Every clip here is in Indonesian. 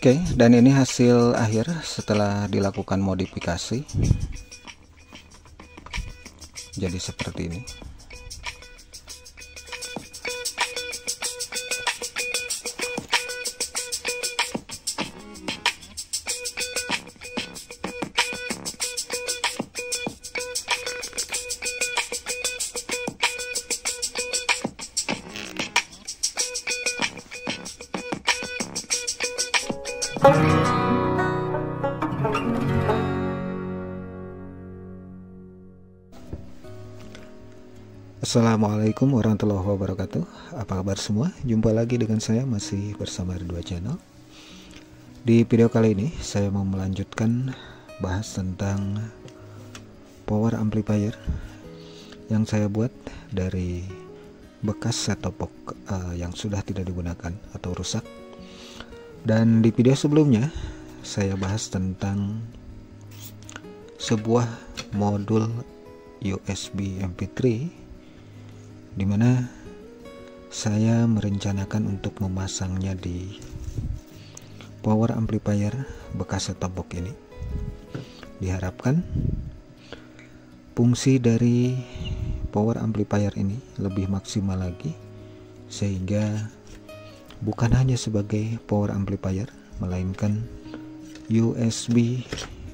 Oke, dan ini hasil akhir setelah dilakukan modifikasi. Jadi seperti ini. Assalamualaikum warahmatullahi wabarakatuh. Apa kabar semua? Jumpa lagi dengan saya, masih bersama Ridwa Channel. Di video kali ini saya mau melanjutkan bahas tentang power amplifier yang saya buat dari bekas set-top box yang sudah tidak digunakan atau rusak. Dan di video sebelumnya saya bahas tentang sebuah modul USB MP3 dimana saya merencanakan untuk memasangnya di power amplifier bekas set-top box ini. Diharapkan fungsi dari power amplifier ini lebih maksimal lagi, sehingga bukan hanya sebagai power amplifier, melainkan USB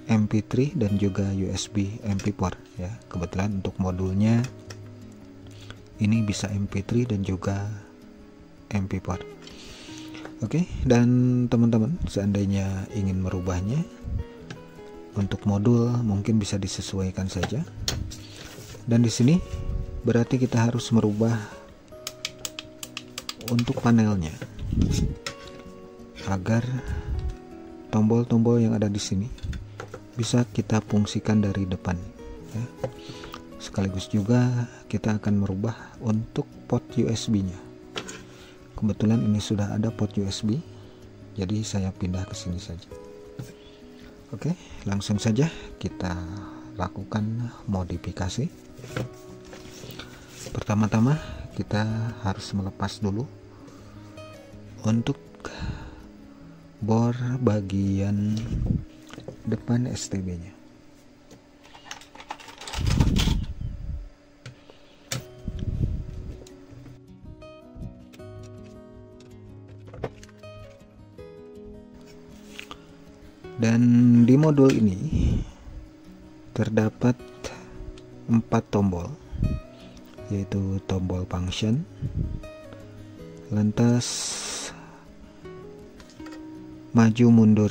MP3 dan juga USB MP4 ya. Kebetulan untuk modulnya ini bisa MP3 dan juga MP4. Oke, dan teman-teman seandainya ingin merubahnya untuk modul mungkin bisa disesuaikan saja. Dan di sini berarti kita harus merubah untuk panelnya agar tombol-tombol yang ada di sini bisa kita fungsikan dari depan ya. Sekaligus juga kita akan merubah untuk port USB nya. Kebetulan ini sudah ada port USB, jadi saya pindah ke sini saja. Oke, langsung saja kita lakukan modifikasi. Pertama-tama kita harus melepas dulu untuk bor bagian depan STB nya. Dan di modul ini terdapat 4 tombol, yaitu tombol function, lantas maju mundur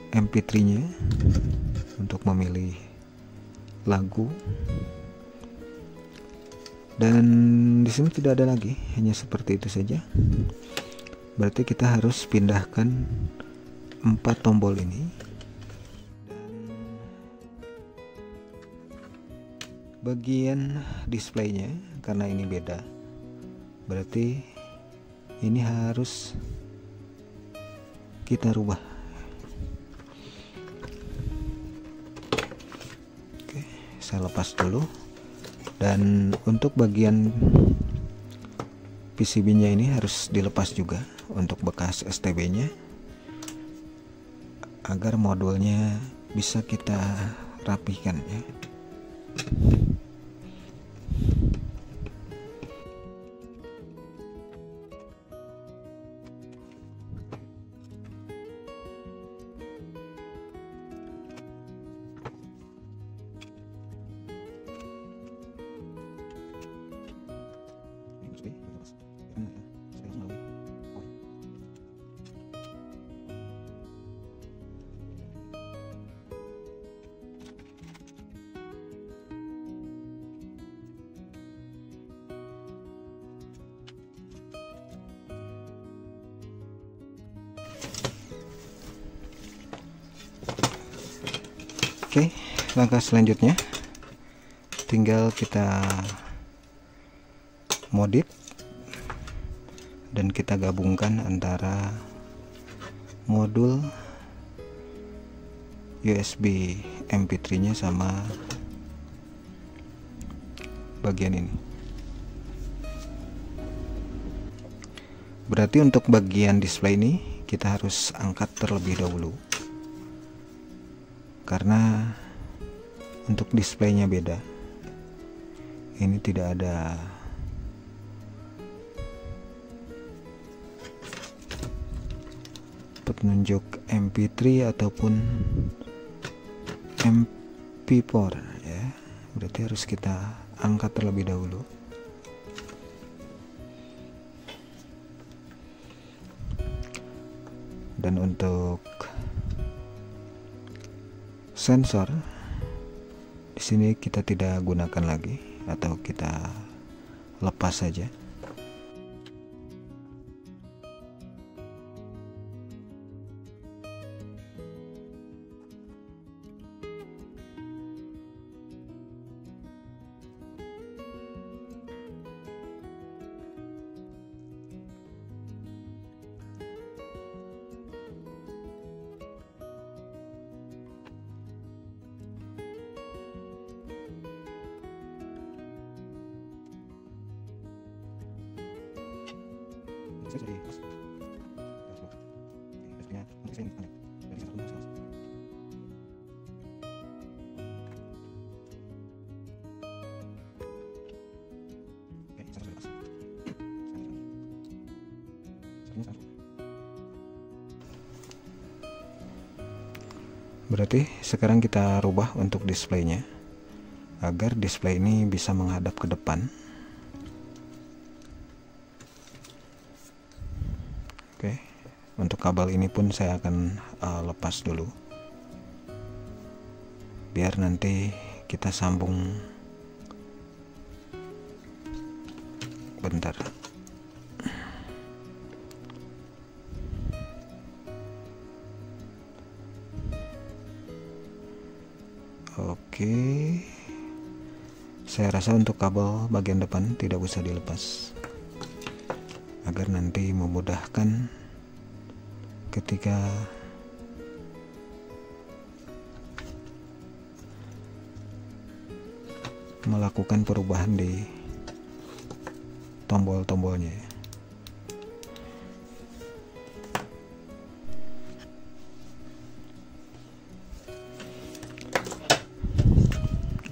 MP3 nya untuk memilih lagu, dan di sini tidak ada lagi, hanya seperti itu saja. Berarti kita harus pindahkan 4 tombol ini, dan bagian displaynya karena ini beda, berarti ini harus kita rubah. Oke, saya lepas dulu. Dan untuk bagian PCB nya ini harus dilepas juga untuk bekas STB nya, agar modulnya bisa kita rapihkan ya. Oke, langkah selanjutnya tinggal kita modif dan kita gabungkan antara modul USB MP3 nya sama bagian ini. Berarti untuk bagian display ini kita harus angkat terlebih dahulu, karena untuk displaynya beda. Ini tidak ada penunjuk MP3 ataupun MP4 ya. Berarti harus kita angkat terlebih dahulu. Dan untuk sensor di sini kita tidak gunakan lagi, atau kita lepas saja. Berarti sekarang kita rubah untuk displaynya agar display ini bisa menghadap ke depan. Oke, untuk kabel ini pun saya akan lepas dulu, biar nanti kita sambung. Bentar. Oke, saya rasa untuk kabel bagian depan tidak usah dilepas, agar nanti memudahkan ketika melakukan perubahan di tombol-tombolnya.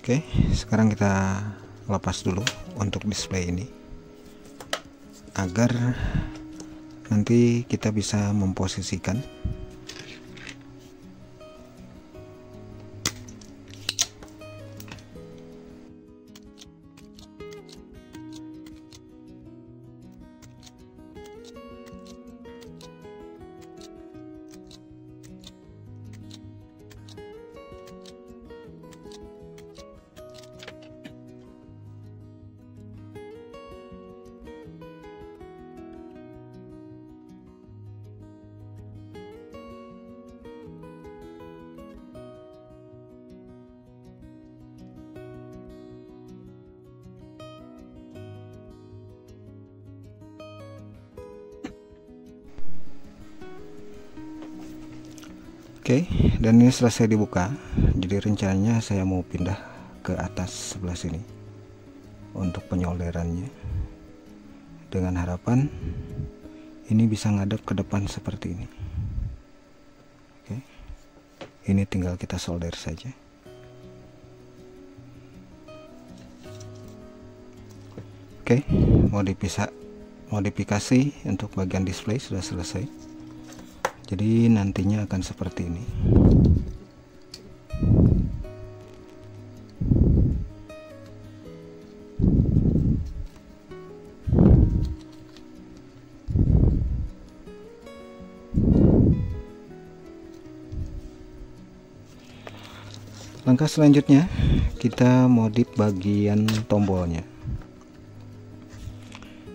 Oke, sekarang kita lepas dulu untuk display ini, agar nanti kita bisa memposisikan Oke, dan ini selesai dibuka. Jadi rencananya saya mau pindah ke atas sebelah sini untuk penyolderannya, dengan harapan ini bisa ngadep ke depan seperti ini. Oke, ini tinggal kita solder saja. Oke, modifikasi untuk bagian display sudah selesai. Jadi nantinya akan seperti ini. Langkah selanjutnya kita modif bagian tombolnya.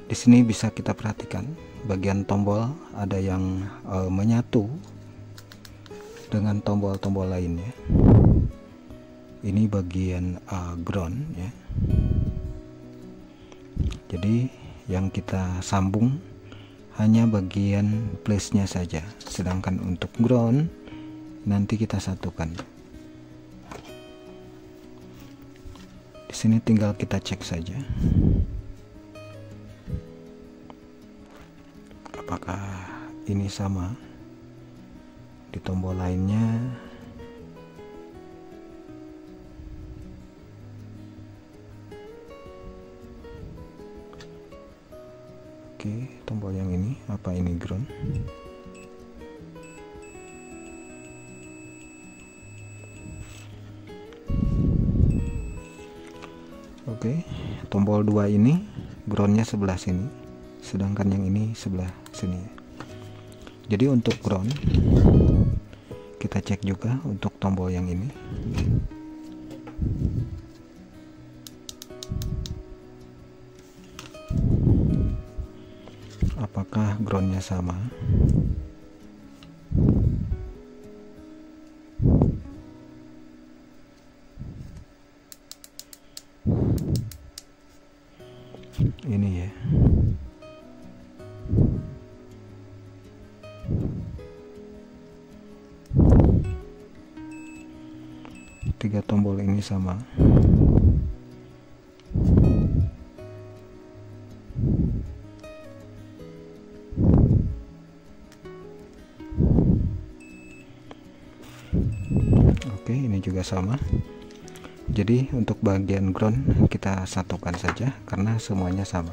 Di sini bisa kita perhatikan bagian tombol ada yang menyatu dengan tombol-tombol lainnya. Ini bagian ground ya. Jadi yang kita sambung hanya bagian plus-nya saja, sedangkan untuk ground nanti kita satukan. Di sini tinggal kita cek saja. apakah ini sama di tombol lainnya. Oke, tombol yang ini, apa ini ground? Oke, tombol 2 ini groundnya sebelah sini, sedangkan yang ini sebelah sini. Jadi untuk ground kita cek juga untuk tombol yang ini. Apakah groundnya sama? Ini ya. Tiga tombol ini sama. Oke, ini juga sama. Jadi untuk bagian ground kita satukan saja karena semuanya sama.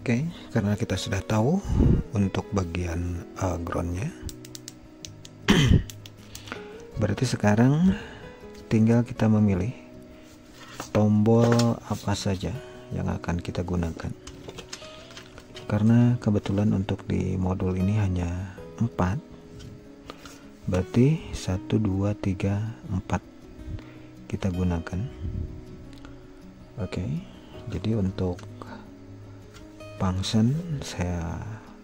Oke, karena kita sudah tahu untuk bagian groundnya, berarti sekarang tinggal kita memilih tombol apa saja yang akan kita gunakan. Karena kebetulan untuk di modul ini hanya 4, berarti 1, 2, 3, 4 kita gunakan. Oke, jadi untuk function saya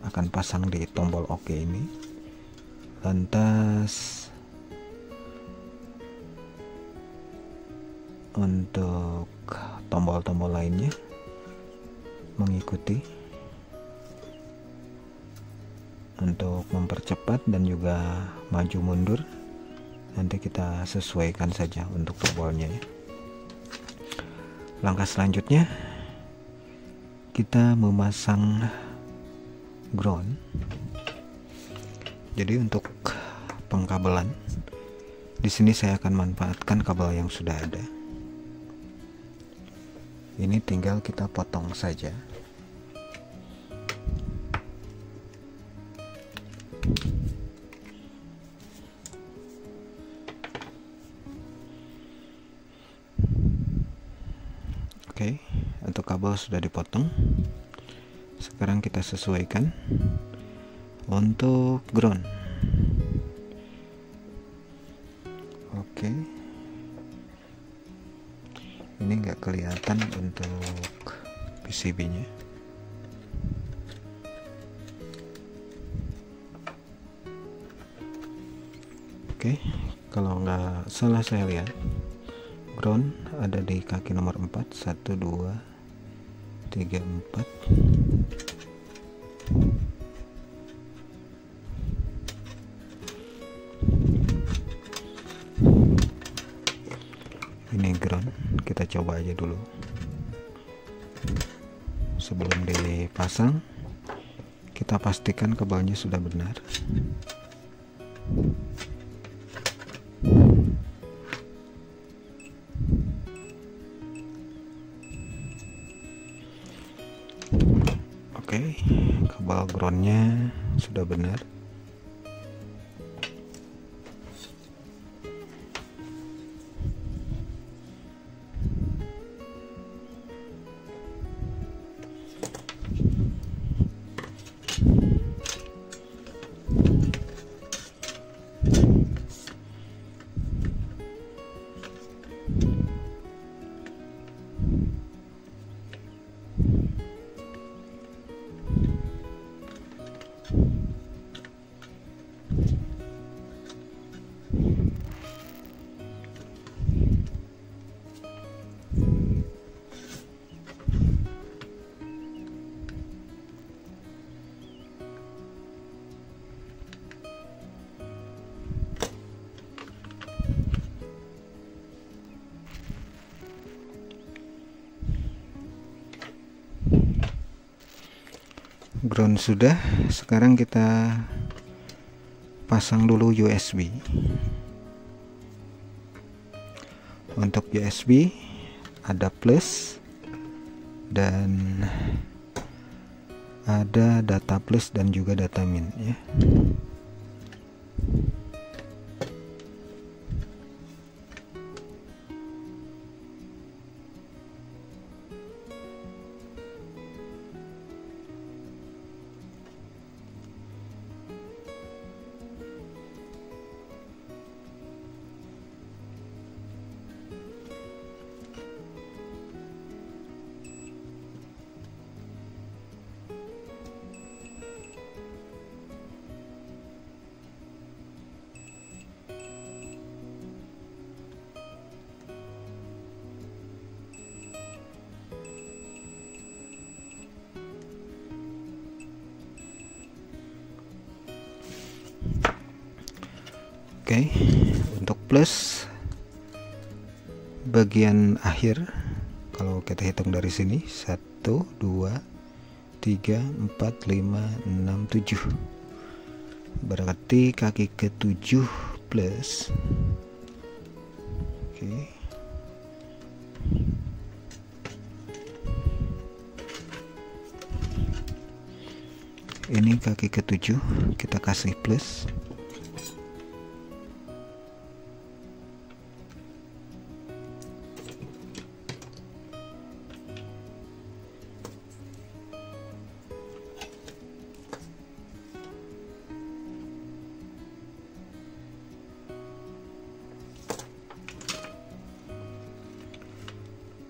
akan pasang di tombol OK ini. Lantas untuk tombol-tombol lainnya mengikuti untuk mempercepat dan juga maju mundur, nanti kita sesuaikan saja untuk tombolnya ya. Langkah selanjutnya kita memasang ground. Jadi untuk pengkabelan di sini saya akan manfaatkan kabel yang sudah ada. Ini tinggal kita potong saja. Oke, untuk kabel sudah dipotong. Sekarang kita sesuaikan untuk ground. Oke, ini nggak kelihatan untuk PCB-nya. Oke, kalau nggak salah saya lihat ground ada di kaki nomor 4, 1, 2, 3, 4. Ini ground, kita coba aja dulu sebelum dipasang. Kita pastikan kabelnya sudah benar. Oke, kabel groundnya sudah benar. Ground sudah, sekarang kita pasang dulu USB. Untuk USB ada plus dan ada data plus dan juga data min ya. Oke, untuk plus bagian akhir kalau kita hitung dari sini 1 2 3 4 5 6 7, berarti kaki ke-7 plus. Oke, ini kaki ke-7 kita kasih plus.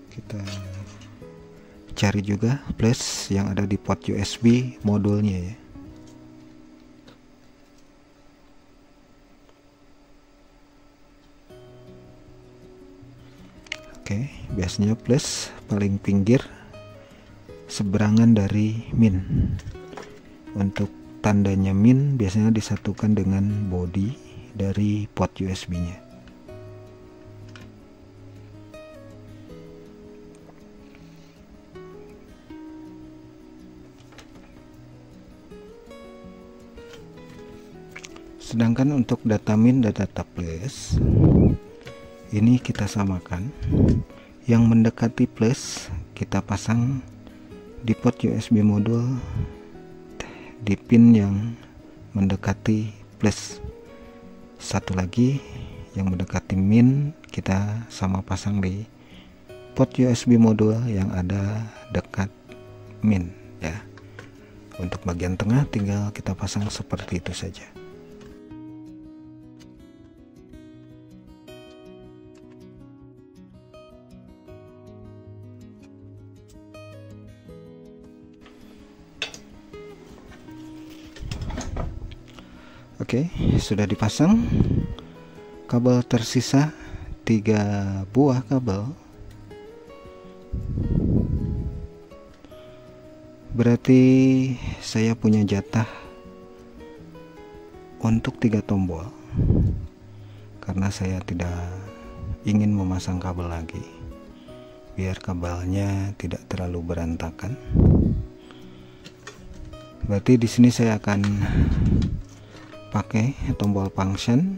Kita cari juga plus yang ada di port USB modulnya ya. Oke, biasanya plus paling pinggir seberangan dari min. Untuk tandanya min biasanya disatukan dengan body dari port USB-nya. Sedangkan untuk data min dan data plus ini kita samakan. Yang mendekati plus kita pasang di port USB modul di pin yang mendekati plus. Satu lagi yang mendekati min kita sama pasang di port USB modul yang ada dekat min ya. Untuk bagian tengah tinggal kita pasang seperti itu saja. Oke, sudah dipasang. Kabel tersisa 3 buah kabel. Berarti saya punya jatah untuk 3 tombol. Karena saya tidak ingin memasang kabel lagi, biar kabelnya tidak terlalu berantakan. Berarti di sini saya akan pakai tombol function,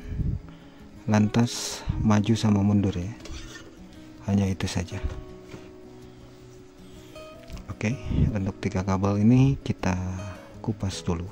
lantas maju sama mundur ya, hanya itu saja. Oke, untuk 3 kabel ini kita kupas dulu.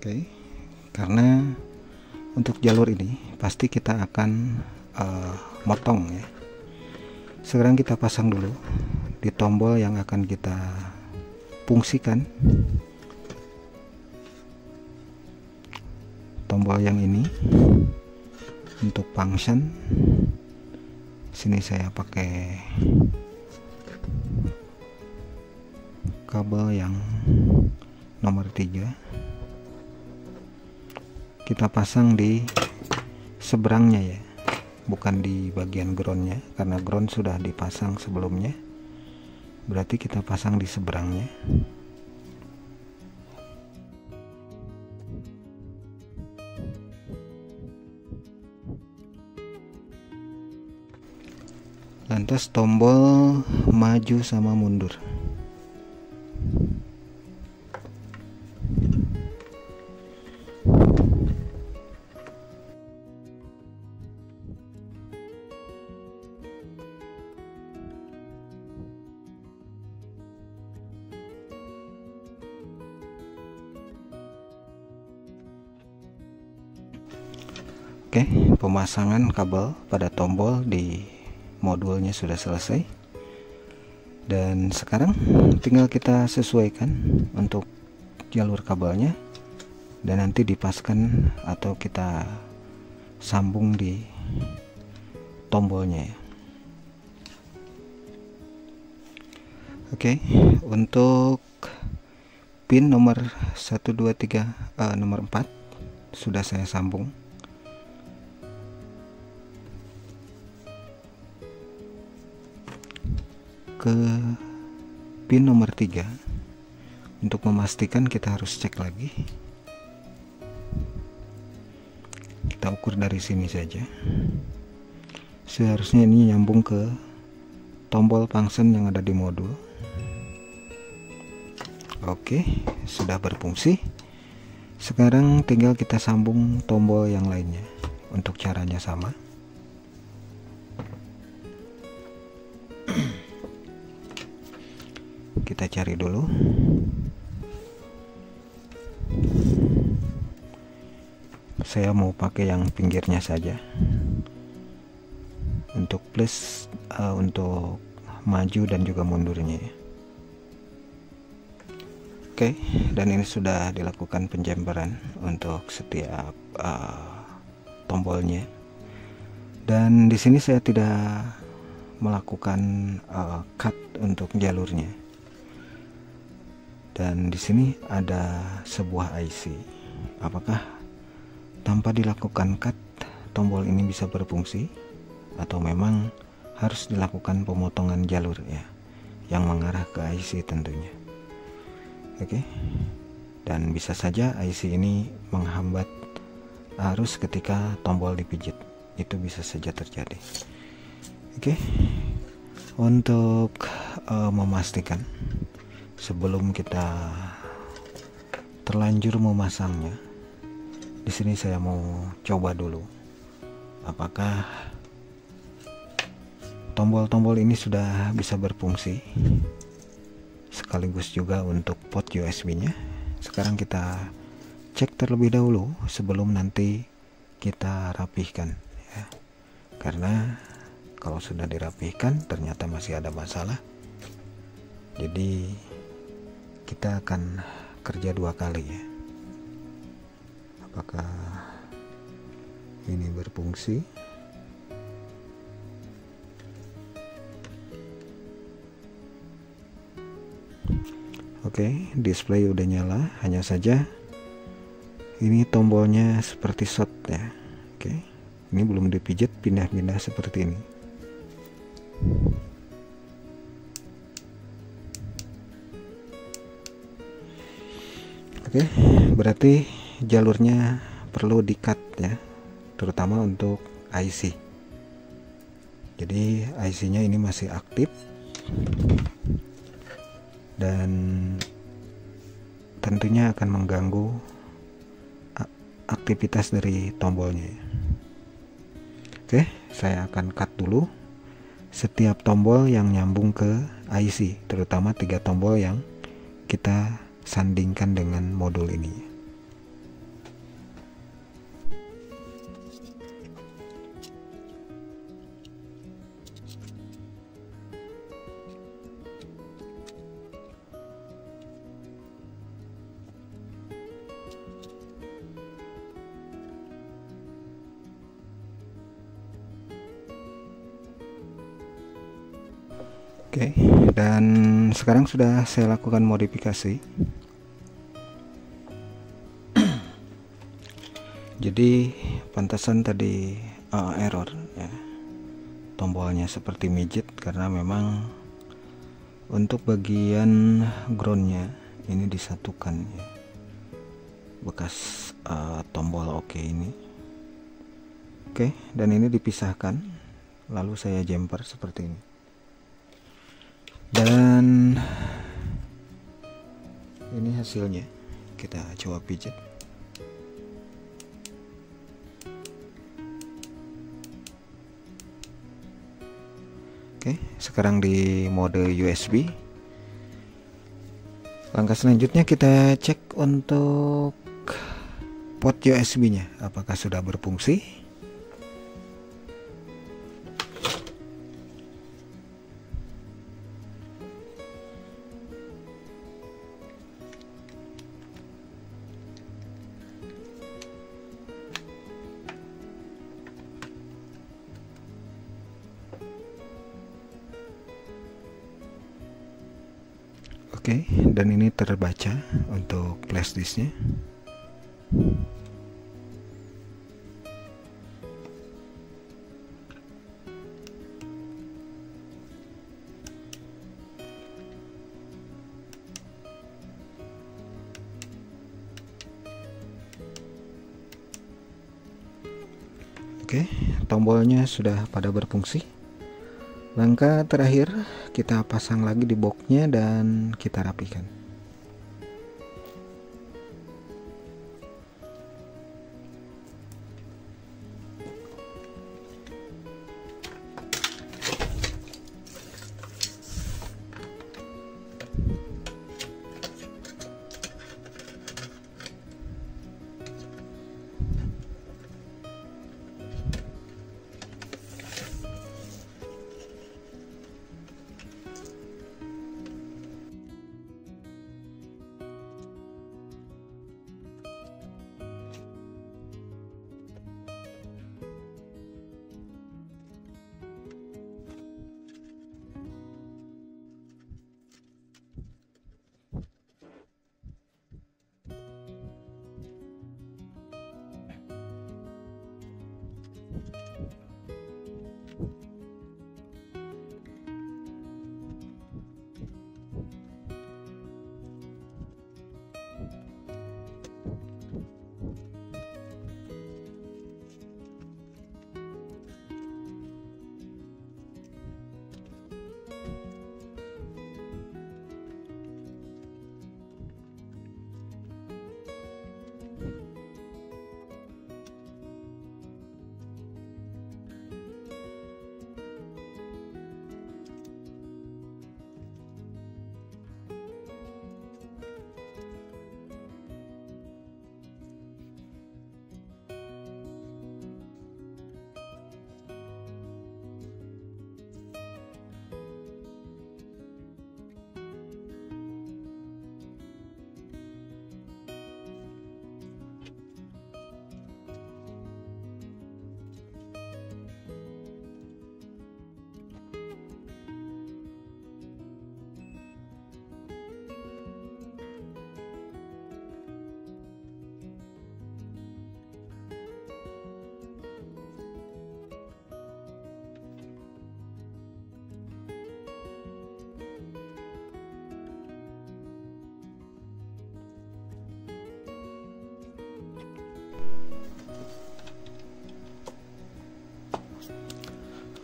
Oke, karena untuk jalur ini pasti kita akan motong ya. Sekarang kita pasang dulu di tombol yang akan kita fungsikan. Tombol yang ini untuk function. Sini saya pakai kabel yang nomor 3. kita pasang di seberangnya ya, bukan di bagian groundnya, karena ground sudah dipasang sebelumnya, berarti kita pasang di seberangnya. Lantas tombol maju sama mundur. Oke, pemasangan kabel pada tombol di modulnya sudah selesai, dan sekarang tinggal kita sesuaikan untuk jalur kabelnya dan nanti dipaskan atau kita sambung di tombolnya ya. Oke, untuk pin nomor 1 2 3 nomor 4 sudah saya sambung. Ke pin nomor 3. Untuk memastikan kita harus cek lagi, kita ukur dari sini saja. Seharusnya ini nyambung ke tombol function yang ada di modul. Oke, sudah berfungsi. Sekarang tinggal kita sambung tombol yang lainnya. Untuk caranya sama. Kita cari dulu. Saya mau pakai yang pinggirnya saja. Untuk plus, untuk maju dan juga mundurnya. Oke, dan ini sudah dilakukan penjemberan untuk setiap tombolnya. Dan di sini saya tidak melakukan cut untuk jalurnya. Dan di sini ada sebuah IC. Apakah tanpa dilakukan cut tombol ini bisa berfungsi, atau memang harus dilakukan pemotongan jalur ya, yang mengarah ke IC tentunya. Oke. Dan bisa saja IC ini menghambat arus ketika tombol dipijit. Itu bisa saja terjadi. Oke. Untuk memastikan sebelum kita terlanjur memasangnya, di sini saya mau coba dulu apakah tombol-tombol ini sudah bisa berfungsi, sekaligus juga untuk port USB-nya. Sekarang kita cek terlebih dahulu sebelum nanti kita rapihkan ya. Karena kalau sudah dirapihkan ternyata masih ada masalah, jadi kita akan kerja dua kali ya. Apakah ini berfungsi? Oke, display udah nyala, hanya saja ini tombolnya seperti short ya. Oke, ini belum dipijit, pindah-pindah seperti ini. Oke, berarti jalurnya perlu di-cut ya, terutama untuk IC. Jadi IC-nya ini masih aktif dan tentunya akan mengganggu aktivitas dari tombolnya. Oke, saya akan cut dulu setiap tombol yang nyambung ke IC, terutama 3 tombol yang kita sandingkan dengan modul ini. Oke, dan sekarang sudah saya lakukan modifikasi. Jadi pantasan tadi error ya, tombolnya seperti mijit karena memang untuk bagian groundnya ini disatukan ya, bekas tombol oke ini. Oke, dan ini dipisahkan, lalu saya jumper seperti ini. Dan ini hasilnya, kita coba pijat. Oke, sekarang di mode USB. Langkah selanjutnya kita cek untuk port USB nya apakah sudah berfungsi. Oke, dan ini terbaca untuk flash disknya. Oke, tombolnya sudah pada berfungsi. Langkah terakhir, kita pasang lagi di boxnya dan kita rapikan.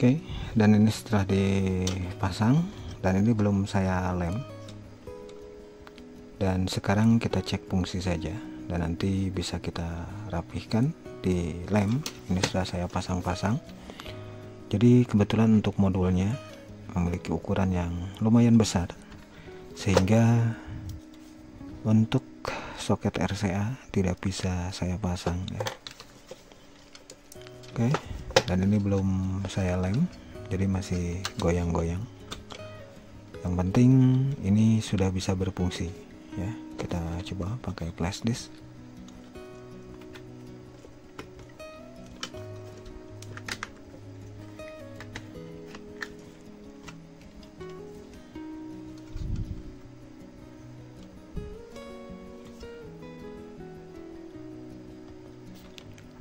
Oke, dan ini setelah dipasang, dan ini belum saya lem. Dan sekarang kita cek fungsi saja, dan nanti bisa kita rapihkan di lem. Ini sudah saya pasang-pasang. Jadi kebetulan untuk modulnya memiliki ukuran yang lumayan besar, sehingga untuk soket RCA tidak bisa saya pasang ya. Oke, dan ini belum saya lem, jadi masih goyang-goyang. Yang penting ini sudah bisa berfungsi ya. Kita coba pakai flash disk.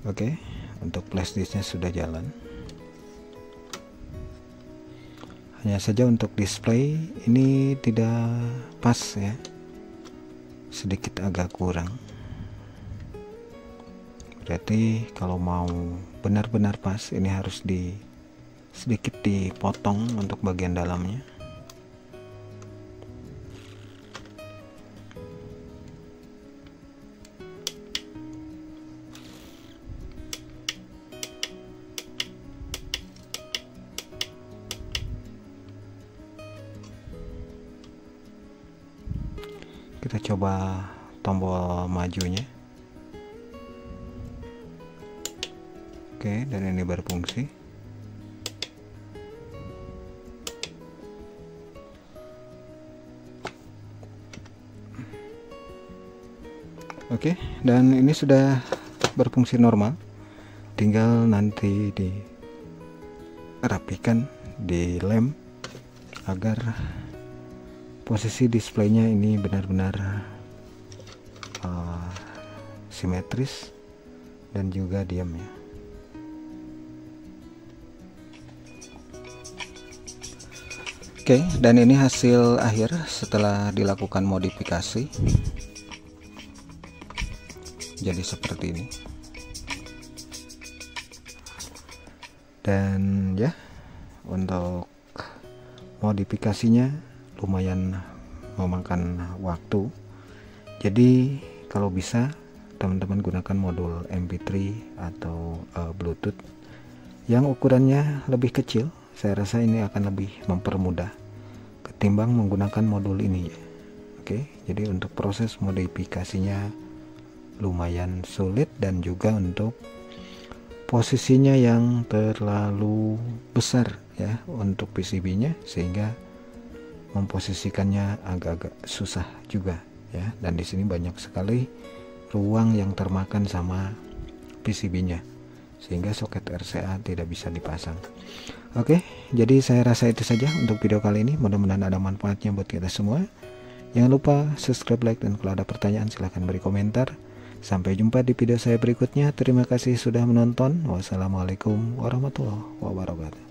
Oke, untuk flash disknya sudah jalan. Hanya saja untuk display ini tidak pas ya, sedikit agak kurang. Berarti kalau mau benar-benar pas ini harus sedikit dipotong untuk bagian dalamnya. Kita coba tombol majunya. Oke, dan ini berfungsi. Oke, dan ini sudah berfungsi normal. Tinggal nanti dirapikan, dilem agar posisi displaynya ini benar-benar simetris dan juga diam ya. Oke, dan ini hasil akhir setelah dilakukan modifikasi. Jadi seperti ini. Dan ya, untuk modifikasinya lumayan memakan waktu. Jadi kalau bisa teman-teman gunakan modul MP3 atau Bluetooth yang ukurannya lebih kecil. Saya rasa ini akan lebih mempermudah ketimbang menggunakan modul ini ya. Oke, jadi untuk proses modifikasinya lumayan sulit, dan juga untuk posisinya yang terlalu besar ya untuk PCB-nya, sehingga memposisikannya agak-agak susah juga ya. Dan di sini banyak sekali ruang yang termakan sama PCB-nya, sehingga soket RCA tidak bisa dipasang. Oke, jadi saya rasa itu saja untuk video kali ini. Mudah-mudahan ada manfaatnya buat kita semua. Jangan lupa subscribe, like, dan kalau ada pertanyaan silahkan beri komentar. Sampai jumpa di video saya berikutnya. Terima kasih sudah menonton. Wassalamualaikum warahmatullahi wabarakatuh.